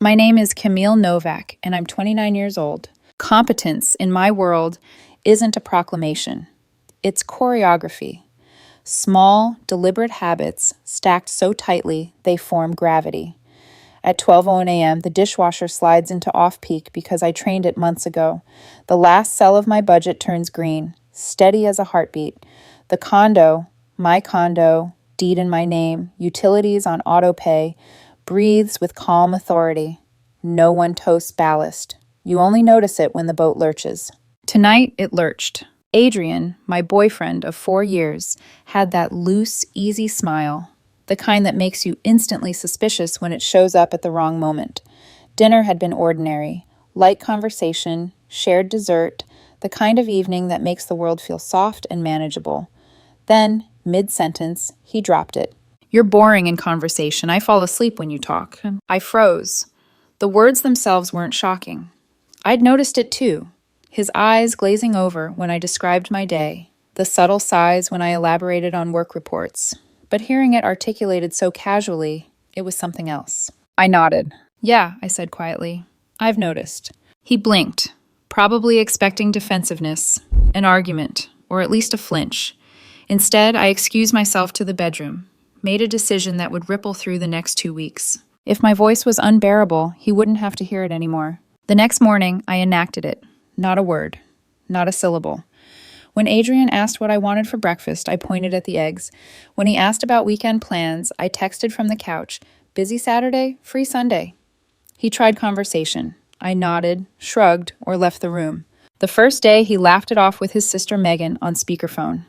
My name is Camille Novak, and I'm 29 years old. Competence in my world isn't a proclamation. It's choreography. Small, deliberate habits stacked so tightly they form gravity. At 12:01 a.m., the dishwasher slides into off-peak because I trained it months ago. The last cell of my budget turns green, steady as a heartbeat. The condo, my condo, deed in my name, utilities on auto pay, breathes with calm authority. No one toasts ballast. You only notice it when the boat lurches. Tonight, it lurched. Adrian, my boyfriend of 4 years, had that loose, easy smile, the kind that makes you instantly suspicious when it shows up at the wrong moment. Dinner had been ordinary, light conversation, shared dessert, the kind of evening that makes the world feel soft and manageable. Then, mid-sentence, he dropped it. "You're boring in conversation. I fall asleep when you talk." I froze. The words themselves weren't shocking. I'd noticed it too. His eyes glazing over when I described my day, the subtle sighs when I elaborated on work reports. But hearing it articulated so casually, it was something else. I nodded. "Yeah," I said quietly. "I've noticed." He blinked, probably expecting defensiveness, an argument, or at least a flinch. Instead, I excused myself to the bedroom, made a decision that would ripple through the next 2 weeks. If my voice was unbearable, he wouldn't have to hear it anymore. The next morning, I enacted it. Not a word. Not a syllable. When Adrian asked what I wanted for breakfast, I pointed at the eggs. When he asked about weekend plans, I texted from the couch, "Busy Saturday, free Sunday." He tried conversation. I nodded, shrugged, or left the room. The first day, he laughed it off with his sister Megan on speakerphone.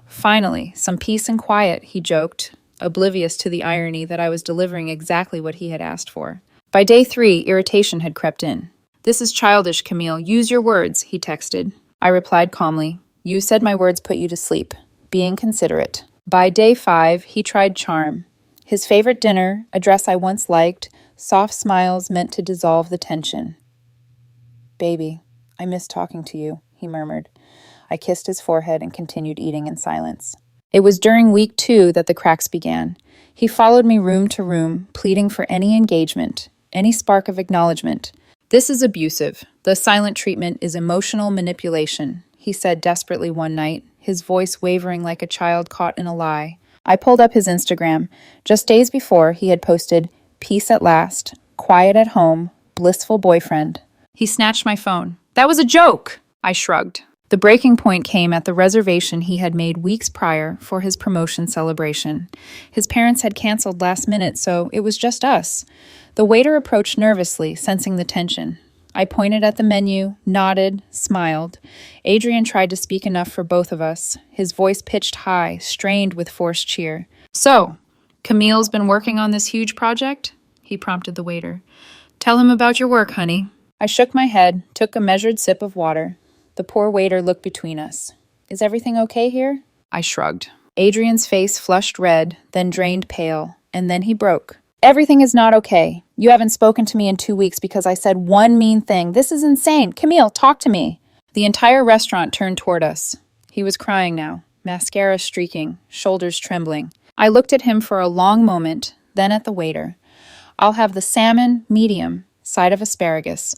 "Finally, some peace and quiet," he joked, oblivious to the irony that I was delivering exactly what he had asked for. By day 3, irritation had crept in. "This is childish, Camille. Use your words," he texted. I replied calmly, "You said my words put you to sleep. Being considerate." By day 5, he tried charm. His favorite dinner, a dress I once liked, soft smiles meant to dissolve the tension. "Baby, I miss talking to you," he murmured. I kissed his forehead and continued eating in silence. It was during week 2 that the cracks began. He followed me room to room, pleading for any engagement, any spark of acknowledgement. "This is abusive. The silent treatment is emotional manipulation," he said desperately one night, his voice wavering like a child caught in a lie. I pulled up his Instagram. Just days before, he had posted, "Peace at last, quiet at home, blissful boyfriend." He snatched my phone. "That was a joke!" I shrugged. The breaking point came at the reservation he had made weeks prior for his promotion celebration. His parents had canceled last minute, so it was just us. The waiter approached nervously, sensing the tension. I pointed at the menu, nodded, smiled. Adrian tried to speak enough for both of us, his voice pitched high, strained with forced cheer. "So, Camille's been working on this huge project?" he prompted the waiter. "Tell him about your work, honey." I shook my head, took a measured sip of water. The poor waiter looked between us. "Is everything okay here?" I shrugged. Adrian's face flushed red, then drained pale, and then he broke. "Everything is not okay. You haven't spoken to me in 2 weeks because I said one mean thing. This is insane. Camille, talk to me." The entire restaurant turned toward us. He was crying now, mascara streaking, shoulders trembling. I looked at him for a long moment, then at the waiter. "I'll have the salmon, medium, side of asparagus."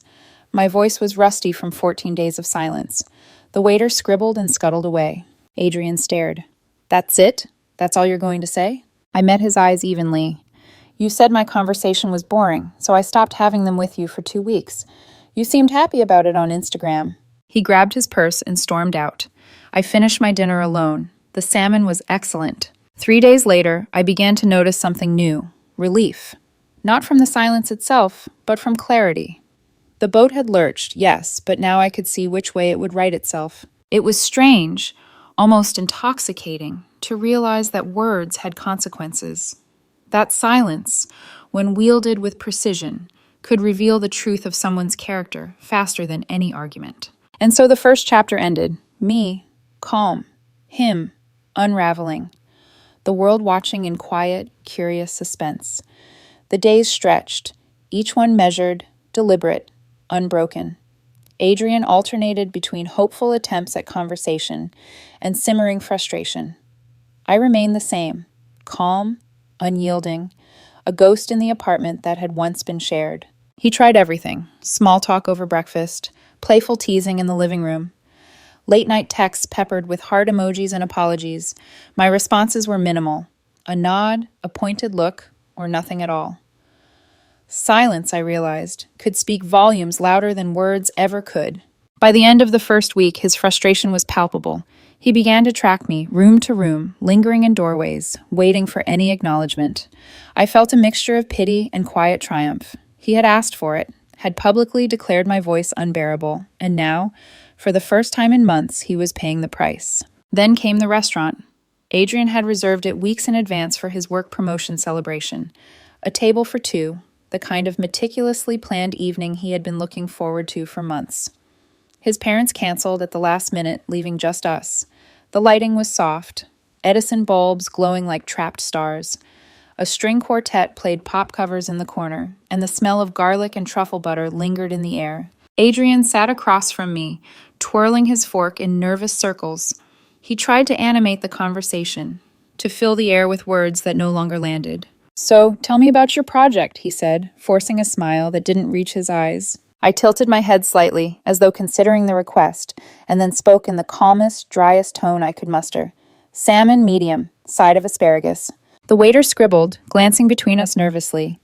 My voice was rusty from 14 days of silence. The waiter scribbled and scuttled away. Adrian stared. "That's it? That's all you're going to say?" I met his eyes evenly. "You said my conversation was boring, so I stopped having them with you for 2 weeks. You seemed happy about it on Instagram." He grabbed his purse and stormed out. I finished my dinner alone. The salmon was excellent. 3 days later, I began to notice something new. Relief. Not from the silence itself, but from clarity. The boat had lurched, yes, but now I could see which way it would right itself. It was strange, almost intoxicating, to realize that words had consequences. That silence, when wielded with precision, could reveal the truth of someone's character faster than any argument. And so the first chapter ended. Me, calm. Him, unraveling. The world watching in quiet, curious suspense. The days stretched, each one measured, deliberate, unbroken. Adrian alternated between hopeful attempts at conversation and simmering frustration. I remained the same, calm, unyielding, a ghost in the apartment that had once been shared. He tried everything: small talk over breakfast, playful teasing in the living room, late night texts peppered with heart emojis and apologies. My responses were minimal: a nod, a pointed look, or nothing at all. Silence, I realized, could speak volumes louder than words ever could. By the end of the first week, his frustration was palpable. He began to track me, room to room, lingering in doorways, waiting for any acknowledgement. I felt a mixture of pity and quiet triumph. He had asked for it, had publicly declared my voice unbearable, and now, for the first time in months, he was paying the price. Then came the restaurant. Adrian had reserved it weeks in advance for his work promotion celebration. A table for two, the kind of meticulously planned evening he had been looking forward to for months. His parents canceled at the last minute, leaving just us. The lighting was soft, Edison bulbs glowing like trapped stars. A string quartet played pop covers in the corner, and the smell of garlic and truffle butter lingered in the air. Adrian sat across from me, twirling his fork in nervous circles. He tried to animate the conversation, to fill the air with words that no longer landed. "So, tell me about your project," he said, forcing a smile that didn't reach his eyes. I tilted my head slightly, as though considering the request, and then spoke in the calmest, driest tone I could muster. "Salmon medium, side of asparagus." The waiter scribbled, glancing between us nervously.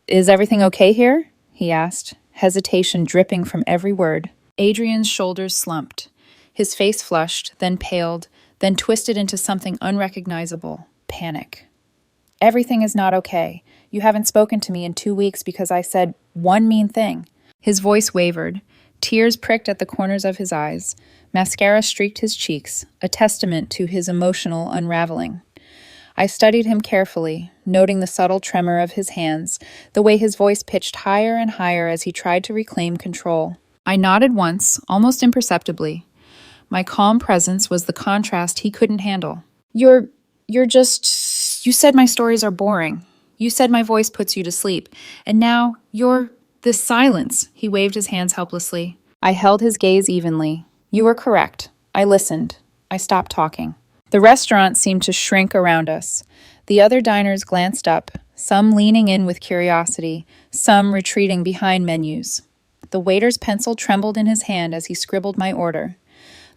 Is everything okay here?" he asked, hesitation dripping from every word. Adrian's shoulders slumped. His face flushed, then paled, then twisted into something unrecognizable: panic. "Everything is not okay. You haven't spoken to me in 2 weeks because I said one mean thing." His voice wavered. Tears pricked at the corners of his eyes. Mascara streaked his cheeks, a testament to his emotional unraveling. I studied him carefully, noting the subtle tremor of his hands, the way his voice pitched higher and higher as he tried to reclaim control. I nodded once, almost imperceptibly. My calm presence was the contrast he couldn't handle. You said my stories are boring. You said my voice puts you to sleep. And now, this silence." He waved his hands helplessly. I held his gaze evenly. "You were correct. I listened. I stopped talking." The restaurant seemed to shrink around us. The other diners glanced up, some leaning in with curiosity, some retreating behind menus. The waiter's pencil trembled in his hand as he scribbled my order.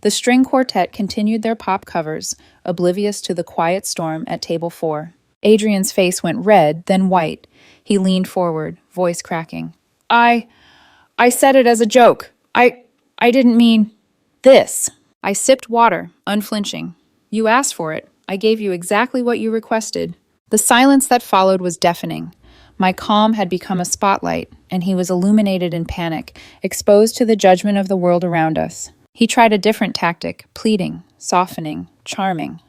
The string quartet continued their pop covers, oblivious to the quiet storm at table 4. Adrian's face went red, then white. He leaned forward, voice cracking. I said it as a joke. I didn't mean this." I sipped water, unflinching. "You asked for it. I gave you exactly what you requested." The silence that followed was deafening. My calm had become a spotlight, and he was illuminated in panic, exposed to the judgment of the world around us. He tried a different tactic, pleading, softening, charming.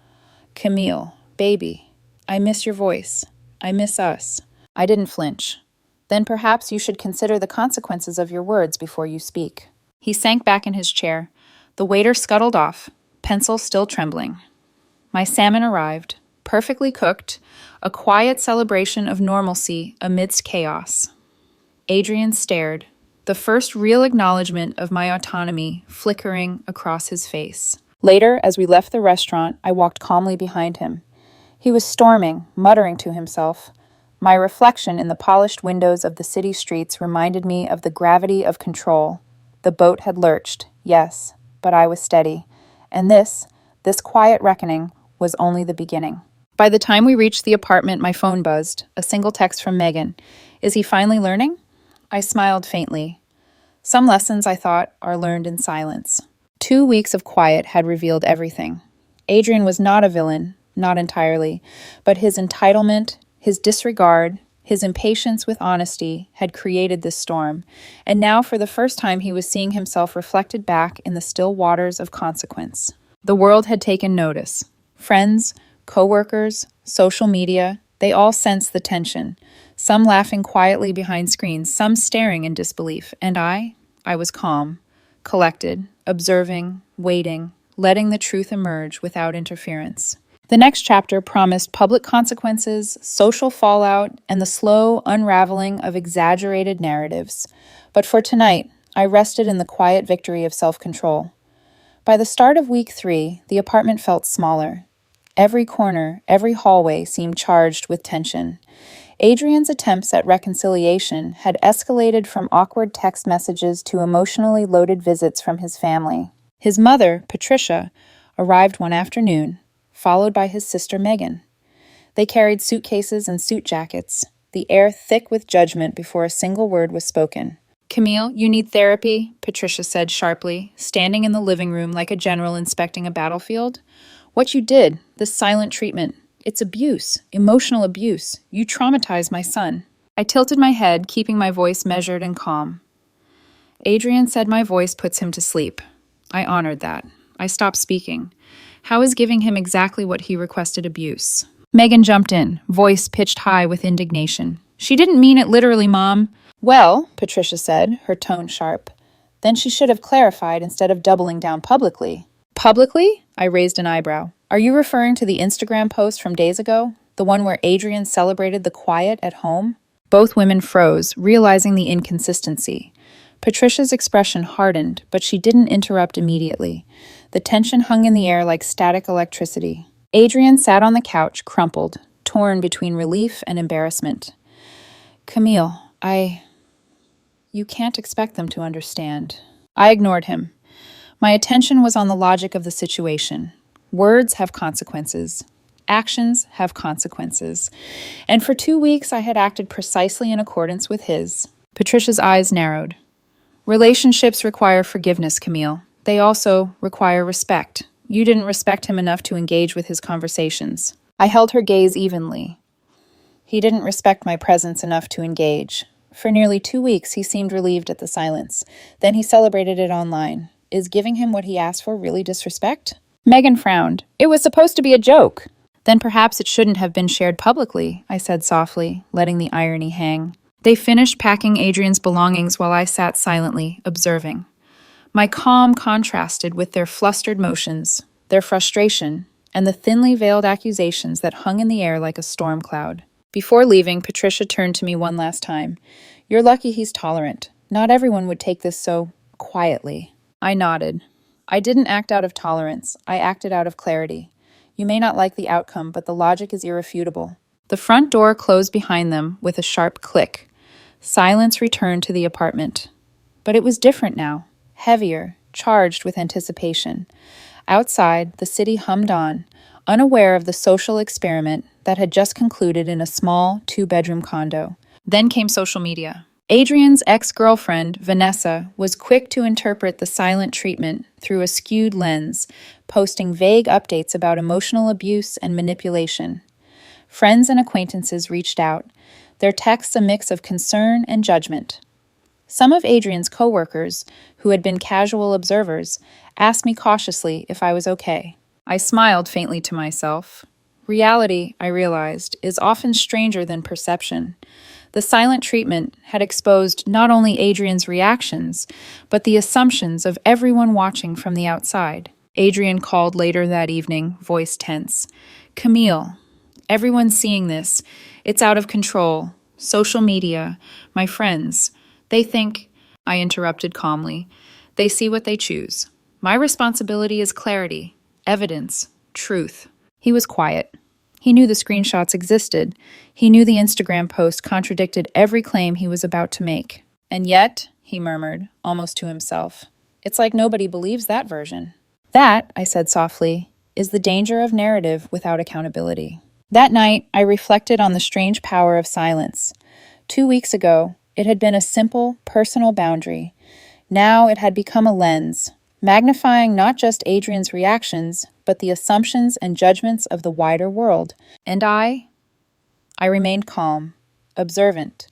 "Camille, baby, I miss your voice. I miss us." I didn't flinch. "Then perhaps you should consider the consequences of your words before you speak." He sank back in his chair. The waiter scuttled off, pencil still trembling. My salmon arrived, perfectly cooked, a quiet celebration of normalcy amidst chaos. Adrian stared, the first real acknowledgement of my autonomy flickering across his face. Later, as we left the restaurant, I walked calmly behind him. He was storming, muttering to himself. My reflection in the polished windows of the city streets reminded me of the gravity of control. The boat had lurched, yes, but I was steady. And this quiet reckoning, was only the beginning. By the time we reached the apartment, my phone buzzed, a single text from Megan. "Is he finally learning?" I smiled faintly. Some lessons, I thought, are learned in silence. 2 weeks of quiet had revealed everything. Adrian was not a villain, not entirely, but his entitlement, his disregard, his impatience with honesty had created this storm, and now for the first time he was seeing himself reflected back in the still waters of consequence. The world had taken notice. Friends, co-workers, social media, they all sensed the tension, some laughing quietly behind screens, some staring in disbelief, and I was calm, collected, observing, waiting, letting the truth emerge without interference. The next chapter promised public consequences, social fallout, and the slow unraveling of exaggerated narratives. But for tonight, I rested in the quiet victory of self-control. By the start of week 3, the apartment felt smaller. Every corner, every hallway seemed charged with tension. Adrian's attempts at reconciliation had escalated from awkward text messages to emotionally loaded visits from his family. His mother, Patricia, arrived one afternoon, followed by his sister Megan. They carried suitcases and suit jackets, the air thick with judgment before a single word was spoken. "Camille, you need therapy," Patricia said sharply, standing in the living room like a general inspecting a battlefield. "What you did, this silent treatment, it's abuse, emotional abuse. You traumatized my son." I tilted my head, keeping my voice measured and calm. "Adrian said my voice puts him to sleep. I honored that. I stopped speaking. How is giving him exactly what he requested abuse?" Megan jumped in, voice pitched high with indignation. "She didn't mean it literally, Mom." "Well," Patricia said, her tone sharp, "then she should have clarified instead of doubling down publicly." "Publicly?" I raised an eyebrow. "Are you referring to the Instagram post from days ago? The one where Adrian celebrated the quiet at home?" Both women froze, realizing the inconsistency. Patricia's expression hardened, but she didn't interrupt immediately. The tension hung in the air like static electricity. Adrian sat on the couch, crumpled, torn between relief and embarrassment. "Camille, you can't expect them to understand." I ignored him. My attention was on the logic of the situation. Words have consequences. Actions have consequences. And for 2 weeks, I had acted precisely in accordance with his. Patricia's eyes narrowed. "Relationships require forgiveness, Camille. They also require respect. You didn't respect him enough to engage with his conversations." I held her gaze evenly. "He didn't respect my presence enough to engage. For nearly 2 weeks, he seemed relieved at the silence. Then he celebrated it online. Is giving him what he asked for really disrespect?" Megan frowned. "It was supposed to be a joke." "Then perhaps it shouldn't have been shared publicly," I said softly, letting the irony hang. They finished packing Adrian's belongings while I sat silently, observing. My calm contrasted with their flustered motions, their frustration, and the thinly veiled accusations that hung in the air like a storm cloud. Before leaving, Patricia turned to me one last time. "You're lucky he's tolerant. Not everyone would take this so quietly." I nodded. "I didn't act out of tolerance. I acted out of clarity. You may not like the outcome, but the logic is irrefutable." The front door closed behind them with a sharp click. Silence returned to the apartment. But it was different now, heavier, charged with anticipation. Outside, the city hummed on, unaware of the social experiment that had just concluded in a small 2-bedroom condo. Then came social media. Adrian's ex-girlfriend, Vanessa, was quick to interpret the silent treatment through a skewed lens, posting vague updates about emotional abuse and manipulation. Friends and acquaintances reached out, their texts a mix of concern and judgment. Some of Adrian's coworkers, who had been casual observers, asked me cautiously if I was okay. I smiled faintly to myself. Reality, I realized, is often stranger than perception. The silent treatment had exposed not only Adrian's reactions, but the assumptions of everyone watching from the outside. Adrian called later that evening, voice tense. "Camille, everyone's seeing this. It's out of control. Social media, my friends. They think," I interrupted calmly, "they see what they choose. My responsibility is clarity, evidence, truth." He was quiet. He knew the screenshots existed. He knew the Instagram post contradicted every claim he was about to make. "And yet," he murmured, almost to himself, "it's like nobody believes that version." "That," I said softly, "is the danger of narrative without accountability." That night, I reflected on the strange power of silence. 2 weeks ago, it had been a simple, personal boundary. Now it had become a lens, magnifying not just Adrian's reactions, but the assumptions and judgments of the wider world. And I remained calm, observant,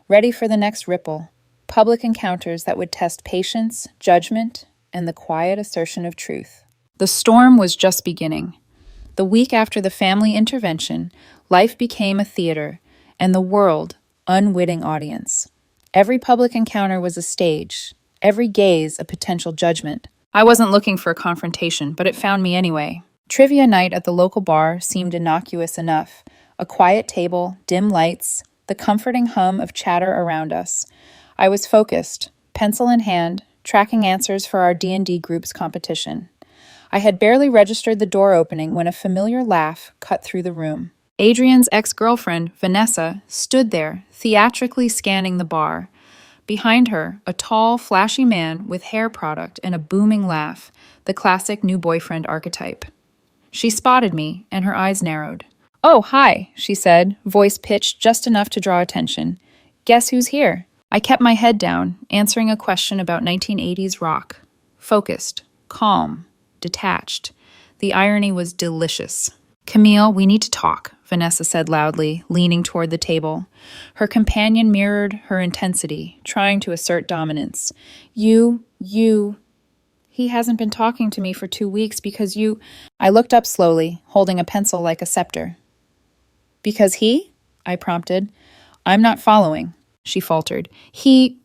ready for the next ripple, public encounters that would test patience, judgment, and the quiet assertion of truth. The storm was just beginning. The week after the family intervention, life became a theater, and the world, unwitting audience. Every public encounter was a stage, every gaze a potential judgment. I wasn't looking for a confrontation, but it found me anyway. Trivia night at the local bar seemed innocuous enough. A quiet table, dim lights, the comforting hum of chatter around us. I was focused, pencil in hand, tracking answers for our D&D group's competition. I had barely registered the door opening when a familiar laugh cut through the room. Adrian's ex-girlfriend, Vanessa, stood there, theatrically scanning the bar. Behind her, a tall, flashy man with hair product and a booming laugh, the classic new boyfriend archetype. She spotted me, and her eyes narrowed. "Oh, hi," she said, voice pitched just enough to draw attention. "Guess who's here?" I kept my head down, answering a question about 1980s rock. Focused, calm, detached. The irony was delicious. "Camille, we need to talk," Vanessa said loudly, leaning toward the table. Her companion mirrored her intensity, trying to assert dominance. He hasn't been talking to me for 2 weeks because you—" I looked up slowly, holding a pencil like a scepter. "Because he?" I prompted. "I'm not following," she faltered.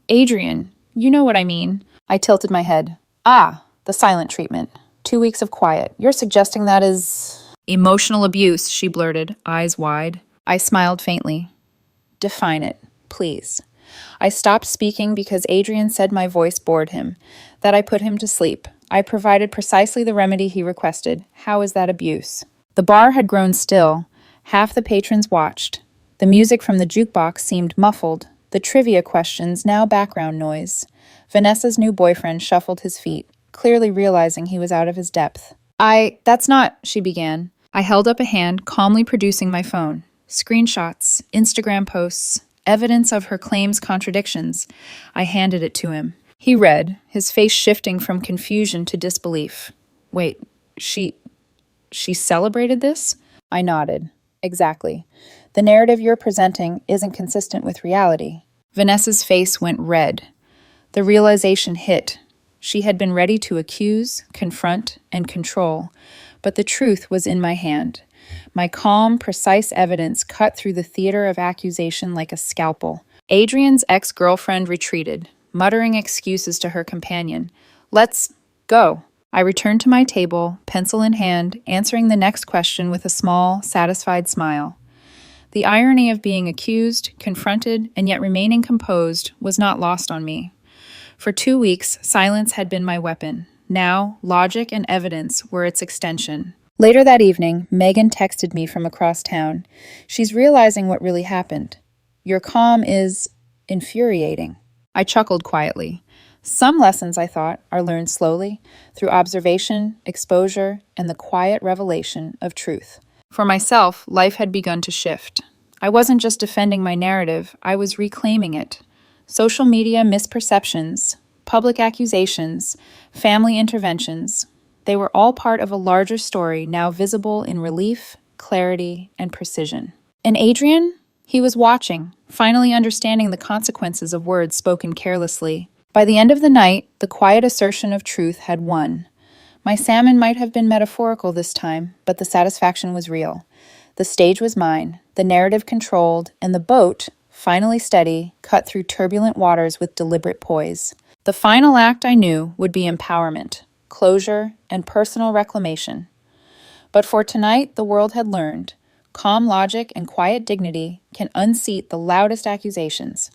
Adrian, you know what I mean." I tilted my head. "Ah, the silent treatment. 2 weeks of quiet. You're suggesting that is—" "Emotional abuse," she blurted, eyes wide. I smiled faintly. "Define it, please." I stopped speaking because Adrian said my voice bored him, that I put him to sleep. I provided precisely the remedy he requested. How is that abuse? The bar had grown still. Half the patrons watched. The music from the jukebox seemed muffled, the trivia questions now background noise. Vanessa's new boyfriend shuffled his feet, clearly realizing he was out of his depth. That's not," she began. I held up a hand, calmly producing my phone. Screenshots, Instagram posts, evidence of her claims' contradictions. I handed it to him. He read, his face shifting from confusion to disbelief. "Wait, she celebrated this?" I nodded. "Exactly. The narrative you're presenting isn't consistent with reality." Vanessa's face went red. The realization hit. She had been ready to accuse, confront, and control, but the truth was in my hand. My calm, precise evidence cut through the theater of accusation like a scalpel. Adrian's ex-girlfriend retreated, muttering excuses to her companion. "Let's go." I returned to my table, pencil in hand, answering the next question with a small, satisfied smile. The irony of being accused, confronted, and yet remaining composed was not lost on me. For 2 weeks, silence had been my weapon. Now, logic and evidence were its extension. Later that evening, Megan texted me from across town. She's realizing what really happened. "Your calm is infuriating." I chuckled quietly. Some lessons, I thought, are learned slowly, through observation, exposure, and the quiet revelation of truth. For myself, life had begun to shift. I wasn't just defending my narrative, I was reclaiming it. Social media misperceptions, public accusations, family interventions, they were all part of a larger story now visible in relief, clarity, and precision. And Adrian? He was watching, finally understanding the consequences of words spoken carelessly. By the end of the night, the quiet assertion of truth had won. My salmon might have been metaphorical this time, but the satisfaction was real. The stage was mine, the narrative controlled, and the boat, finally steady, cut through turbulent waters with deliberate poise. The final act, I knew, would be empowerment, closure, and personal reclamation. But for tonight, the world had learned. Calm logic and quiet dignity can unseat the loudest accusations.